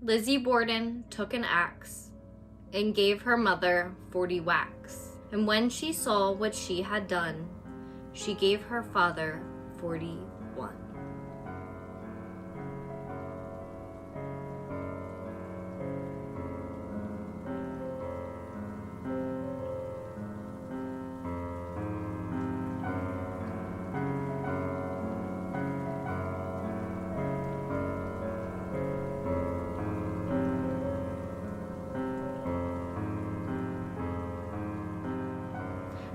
Lizzie Borden took an axe and gave her mother 40 whacks. And when she saw what she had done, she gave her father 41.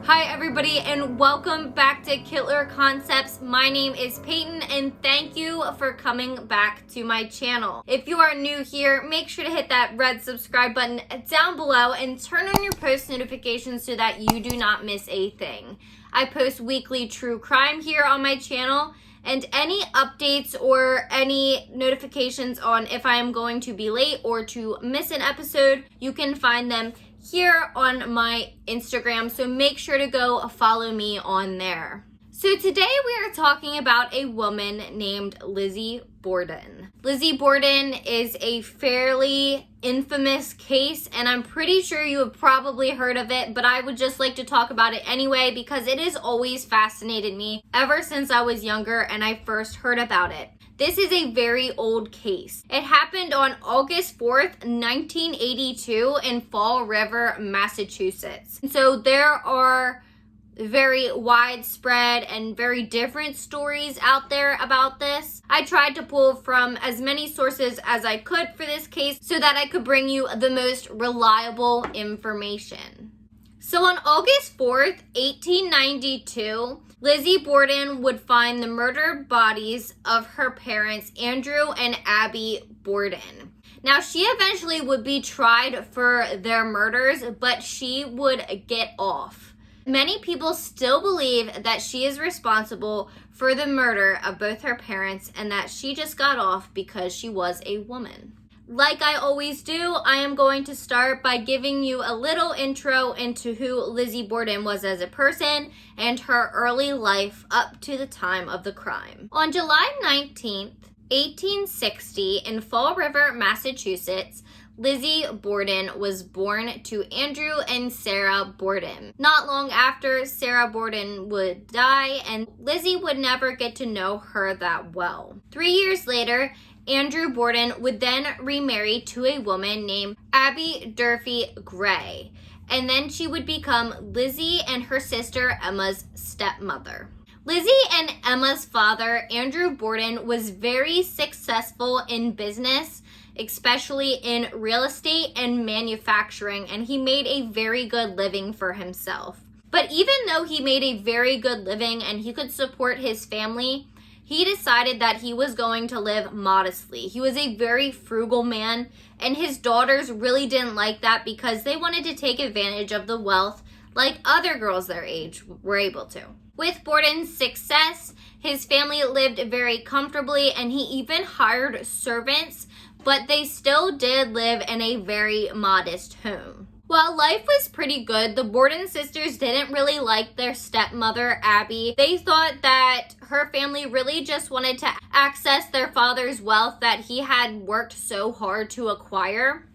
Hi everybody, and welcome back to Killer Concepts. My name is Peyton, and thank you for coming back to my channel. If you are new here, make sure to hit that red subscribe button down below and turn on your post notifications so that you do not miss a thing. I post weekly true crime here on my channel, and any updates or any notifications on if I am going to be late or to miss an episode, you can find them here on my Instagram, so make sure to go follow me on there. So today we are talking about a woman named Lizzie Borden. Lizzie Borden is a fairly infamous case, and I'm pretty sure you have probably heard of it, but I would just like to talk about it anyway because it has always fascinated me ever since I was younger and I first heard about it. This is a very old case. It happened on August 4th, 1982 in Fall River, Massachusetts. So there are very widespread and very different stories out there about this. I tried to pull from as many sources as I could for this case so that I could bring you the most reliable information. So on August 4th, 1892, Lizzie Borden would find the murdered bodies of her parents, Andrew and Abby Borden. Now, she eventually would be tried for their murders, but she would get off. Many people still believe that she is responsible for the murder of both her parents and that she just got off because she was a woman. Like I always do, I am going to start by giving you a little intro into who Lizzie Borden was as a person and her early life up to the time of the crime. On July 19th, 1860, in Fall River, Massachusetts, Lizzie Borden was born to Andrew and Sarah Borden. Not long after, Sarah Borden would die, and Lizzie would never get to know her that well. 3 years later, Andrew Borden would then remarry to a woman named Abby Durfee Gray, and then she would become Lizzie and her sister Emma's stepmother. Lizzie and Emma's father, Andrew Borden, was very successful in business, especially in real estate and manufacturing, and he made a very good living for himself. But even though he made a very good living and he could support his family, he decided that he was going to live modestly. He was a very frugal man, and his daughters really didn't like that because they wanted to take advantage of the wealth like other girls their age were able to. With Borden's success, his family lived very comfortably, and he even hired servants, but they still did live in a very modest home. While life was pretty good, the Borden sisters didn't really like their stepmother, Abby. They thought that her family really just wanted to access their father's wealth that he had worked so hard to acquire.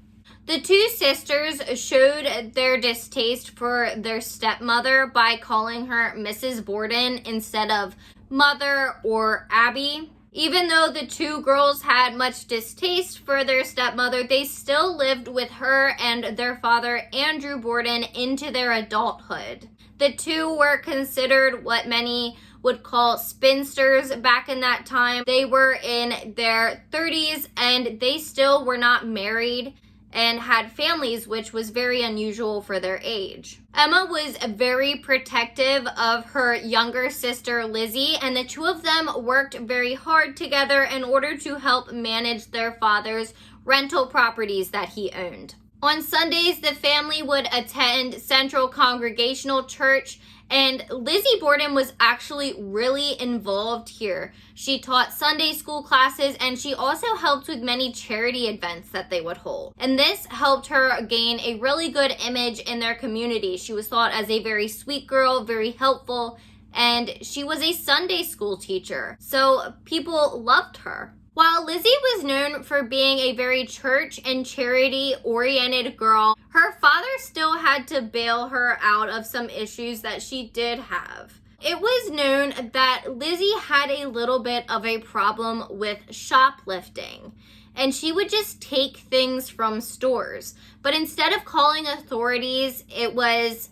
The two sisters showed their distaste for their stepmother by calling her Mrs. Borden instead of Mother or Abby. Even though the two girls had much distaste for their stepmother, they still lived with her and their father, Andrew Borden, into their adulthood. The two were considered what many would call spinsters back in that time. They were in their 30s and they still were not married and had families, which was very unusual for their age. Emma was very protective of her younger sister Lizzie, and the two of them worked very hard together in order to help manage their father's rental properties that he owned. On Sundays, the family would attend Central Congregational Church, and Lizzie Borden was actually really involved here. She taught Sunday school classes, and she also helped with many charity events that they would hold. And this helped her gain a really good image in their community. She was thought as a very sweet girl, very helpful, and she was a Sunday school teacher, so people loved her. While Lizzie was known for being a very church and charity-oriented girl, her father still had to bail her out of some issues that she did have. It was known that Lizzie had a little bit of a problem with shoplifting, and she would just take things from stores. But instead of calling authorities, it was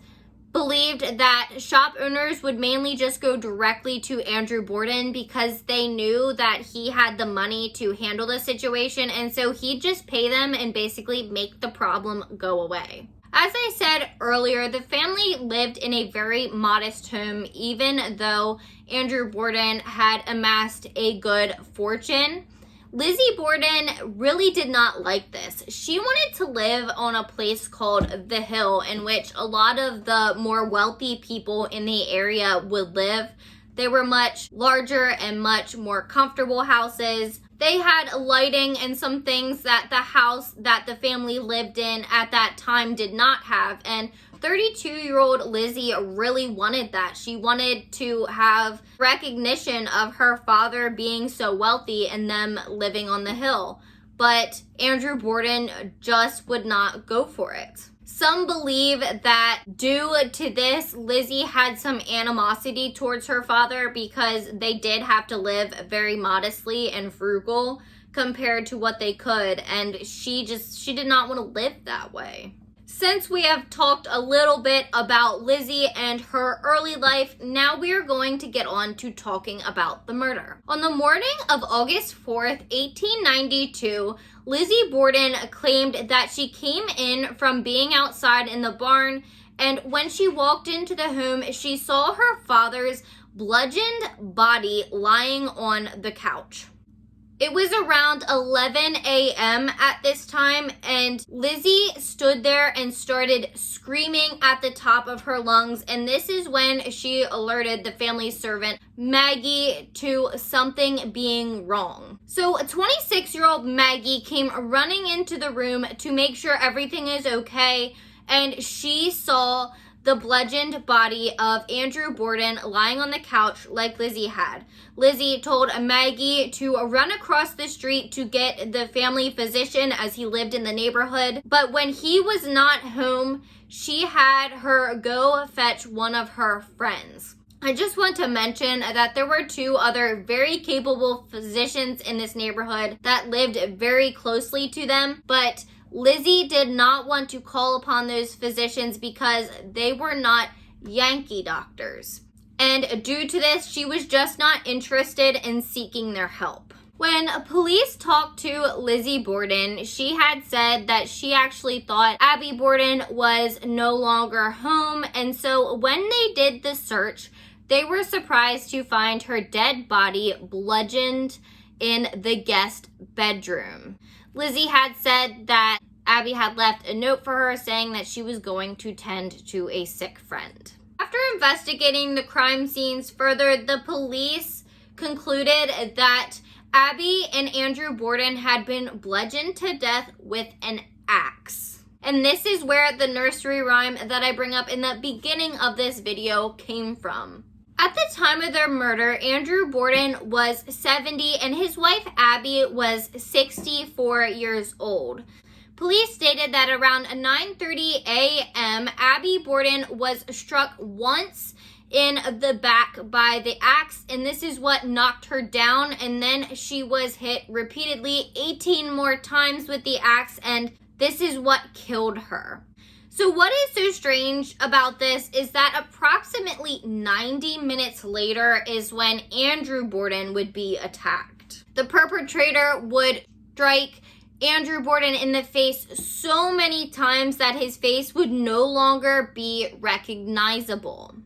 believed that shop owners would mainly just go directly to Andrew Borden because they knew that he had the money to handle the situation, and so he'd just pay them and basically make the problem go away. As I said earlier, the family lived in a very modest home, even though Andrew Borden had amassed a good fortune. Lizzie Borden really did not like this. She wanted to live on a place called The Hill, in which a lot of the more wealthy people in the area would live. They were much larger and much more comfortable houses. They had lighting and some things that the house that the family lived in at that time did not have. And 32-year-old Lizzie really wanted that. She wanted to have recognition of her father being so wealthy and them living on the hill. But Andrew Borden just would not go for it. Some believe that due to this, Lizzie had some animosity towards her father because they did have to live very modestly and frugal compared to what they could, and she did not want to live that way. Since we have talked a little bit about Lizzie and her early life, now we are going to get on to talking about the murder. On the morning of August 4th, 1892, Lizzie Borden claimed that she came in from being outside in the barn, and when she walked into the home, she saw her father's bludgeoned body lying on the couch. It was around 11 a.m. at this time, and Lizzie stood there and started screaming at the top of her lungs, and this is when she alerted the family servant, Maggie, to something being wrong. So 26-year-old Maggie came running into the room to make sure everything is okay, and she saw the bludgeoned body of Andrew Borden lying on the couch like Lizzie had. Lizzie told Maggie to run across the street to get the family physician as he lived in the neighborhood. But when he was not home, she had her go fetch one of her friends. I just want to mention that there were two other very capable physicians in this neighborhood that lived very closely to them, but Lizzie did not want to call upon those physicians because they were not Yankee doctors. And due to this, she was just not interested in seeking their help. When police talked to Lizzie Borden, she had said that she actually thought Abby Borden was no longer home, and so when they did the search, they were surprised to find her dead body bludgeoned in the guest bedroom. Lizzie had said that Abby had left a note for her saying that she was going to tend to a sick friend. After investigating the crime scenes further, the police concluded that Abby and Andrew Borden had been bludgeoned to death with an axe. And this is where the nursery rhyme that I bring up in the beginning of this video came from. At the time of their murder, Andrew Borden was 70 and his wife Abby was 64 years old. Police stated that around 9:30 a.m., Abby Borden was struck once in the back by the axe, and this is what knocked her down, and then she was hit repeatedly 18 more times with the axe, and this is what killed her. So what is so strange about this is that approximately 90 minutes later is when Andrew Borden would be attacked. The perpetrator would strike Andrew Borden in the face so many times that his face would no longer be recognizable.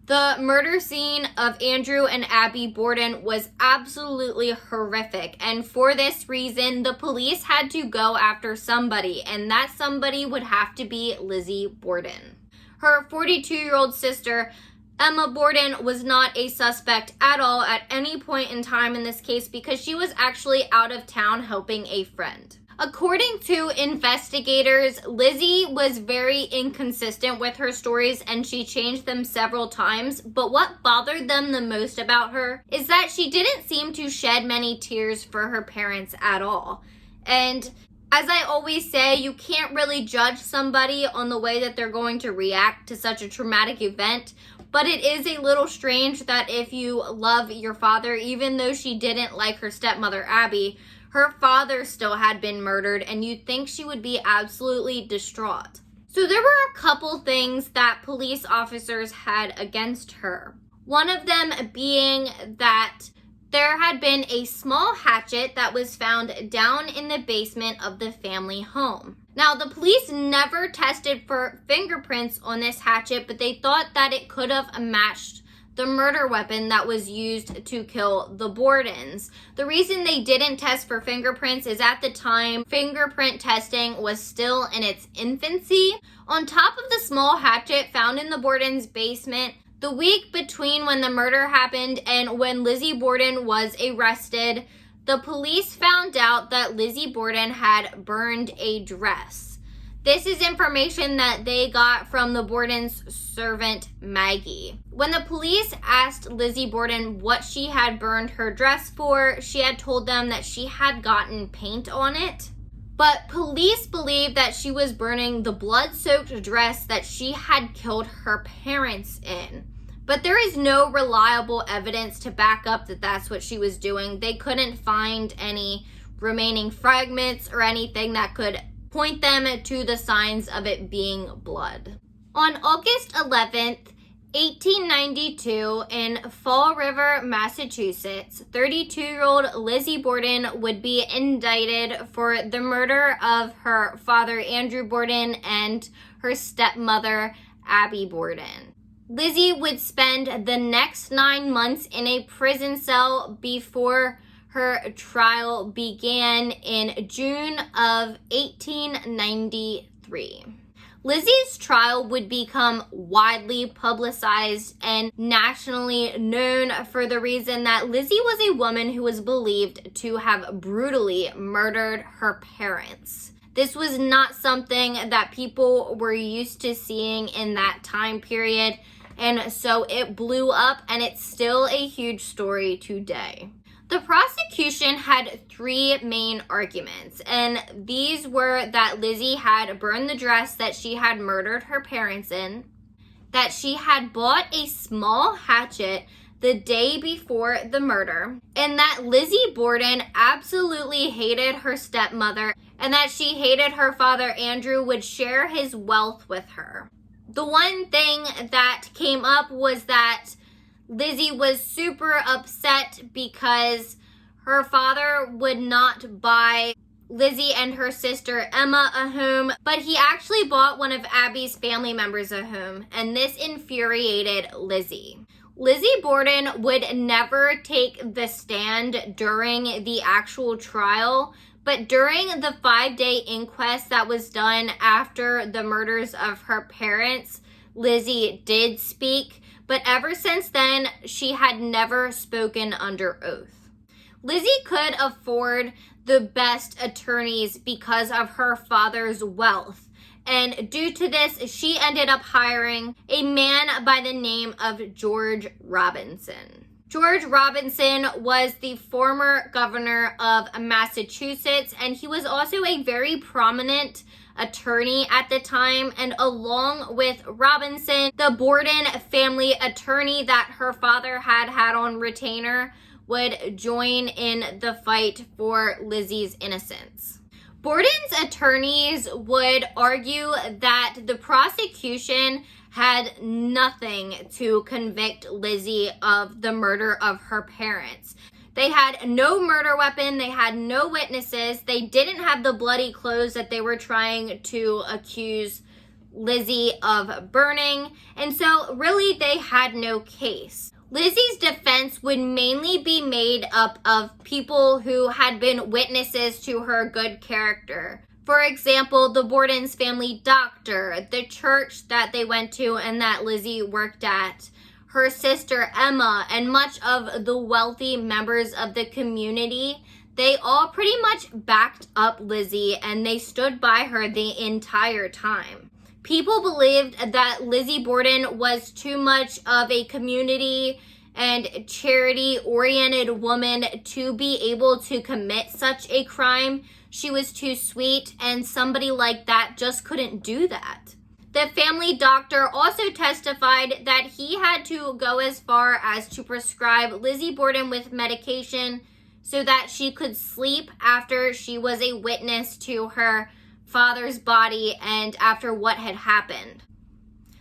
The murder scene of Andrew and Abby Borden was absolutely horrific, and for this reason, the police had to go after somebody, and that somebody would have to be Lizzie Borden. Her 42-year-old sister, Emma Borden, was not a suspect at all at any point in time in this case because she was actually out of town helping a friend. According to investigators, Lizzie was very inconsistent with her stories and she changed them several times, but what bothered them the most about her is that she didn't seem to shed many tears for her parents at all. And as I always say, you can't really judge somebody on the way that they're going to react to such a traumatic event, but it is a little strange that if you love your father, even though she didn't like her stepmother Abby, her father still had been murdered, and you'd think she would be absolutely distraught. So there were a couple things that police officers had against her. One of them being that there had been a small hatchet that was found down in the basement of the family home. Now, the police never tested for fingerprints on this hatchet, but they thought that it could have matched the murder weapon that was used to kill the Bordens. The reason they didn't test for fingerprints is at the time, fingerprint testing was still in its infancy. On top of the small hatchet found in the Bordens' basement, the week between when the murder happened and when Lizzie Borden was arrested, the police found out that Lizzie Borden had burned a dress. This is information that they got from the Borden's servant, Maggie. When the police asked Lizzie Borden what she had burned her dress for, she had told them that she had gotten paint on it. But police believed that she was burning the blood-soaked dress that she had killed her parents in. But there is no reliable evidence to back up that that's what she was doing. They couldn't find any remaining fragments or anything that could point them to the signs of it being blood. On August 11th, 1892, in Fall River, Massachusetts, 32-year-old Lizzie Borden would be indicted for the murder of her father, Andrew Borden, and her stepmother, Abby Borden. Lizzie would spend the next 9 months in a prison cell before her trial began in June of 1893. Lizzie's trial would become widely publicized and nationally known for the reason that Lizzie was a woman who was believed to have brutally murdered her parents. This was not something that people were used to seeing in that time period, and so it blew up, and it's still a huge story today. The prosecution had three main arguments, and these were that Lizzie had burned the dress that she had murdered her parents in, that she had bought a small hatchet the day before the murder, and that Lizzie Borden absolutely hated her stepmother, and that she hated her father Andrew would share his wealth with her. The one thing that came up was that Lizzie was super upset because her father would not buy Lizzie and her sister Emma a home, but he actually bought one of Abby's family members a home, and this infuriated Lizzie. Lizzie Borden would never take the stand during the actual trial, but during the 5-day inquest that was done after the murders of her parents, Lizzie did speak. But ever since then, she had never spoken under oath. Lizzie could afford the best attorneys because of her father's wealth. And due to this, she ended up hiring a man by the name of George Robinson. George Robinson was the former governor of Massachusetts, and he was also a very prominent attorney at the time, and along with Robinson, the Borden family attorney that her father had on retainer would join in the fight for Lizzie's innocence. Borden's attorneys would argue that the prosecution had nothing to convict Lizzie of the murder of her parents. They had no murder weapon, they had no witnesses, they didn't have the bloody clothes that they were trying to accuse Lizzie of burning, and so really they had no case. Lizzie's defense would mainly be made up of people who had been witnesses to her good character. For example, the Borden's family doctor, the church that they went to and that Lizzie worked at, her sister Emma, and much of the wealthy members of the community They all pretty much backed up Lizzie and they stood by her the entire time. People believed that Lizzie Borden was too much of a community and charity-oriented woman to be able to commit such a crime. She was too sweet, and somebody like that just couldn't do that. The family doctor also testified that he had to go as far as to prescribe Lizzie Borden with medication so that she could sleep after she was a witness to her father's body and after what had happened.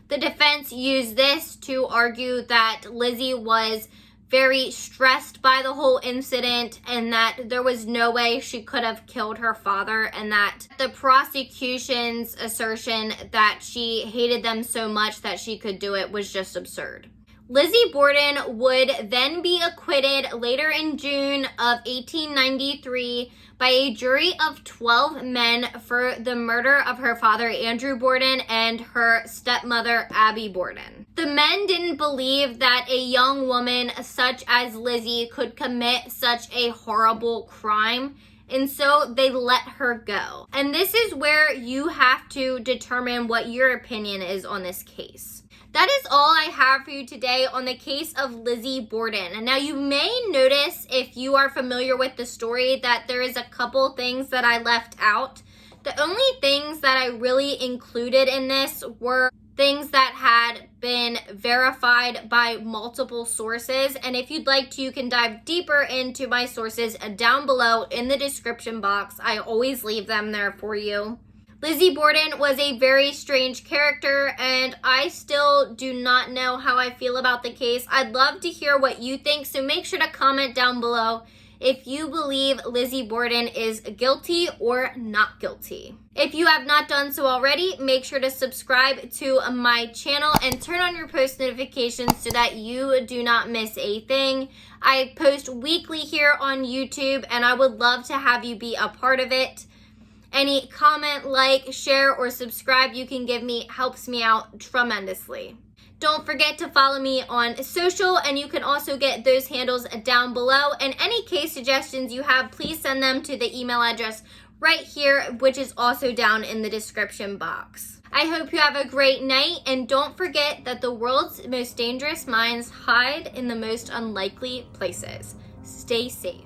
The defense used this to argue that Lizzie was very stressed by the whole incident and that there was no way she could have killed her father, and that the prosecution's assertion that she hated them so much that she could do it was just absurd. Lizzie Borden would then be acquitted later in June of 1893 by a jury of 12 men for the murder of her father, Andrew Borden, and her stepmother, Abby Borden. The men didn't believe that a young woman such as Lizzie could commit such a horrible crime, and so they let her go. And this is where you have to determine what your opinion is on this case. That is all I have for you today on the case of Lizzie Borden. And now you may notice, if you are familiar with the story, that there is a couple things that I left out. The only things that I really included in this were things that had been verified by multiple sources. And if you'd like to, you can dive deeper into my sources down below in the description box. I always leave them there for you. Lizzie Borden was a very strange character, and I still do not know how I feel about the case. I'd love to hear what you think, so make sure to comment down below if you believe Lizzie Borden is guilty or not guilty. If you have not done so already, make sure to subscribe to my channel and turn on your post notifications so that you do not miss a thing. I post weekly here on YouTube, and I would love to have you be a part of it. Any comment, like, share, or subscribe you can give me helps me out tremendously. Don't forget to follow me on social, and you can also get those handles down below. And any case suggestions you have, please send them to the email address right here, which is also down in the description box. I hope you have a great night, and don't forget that the world's most dangerous minds hide in the most unlikely places. Stay safe.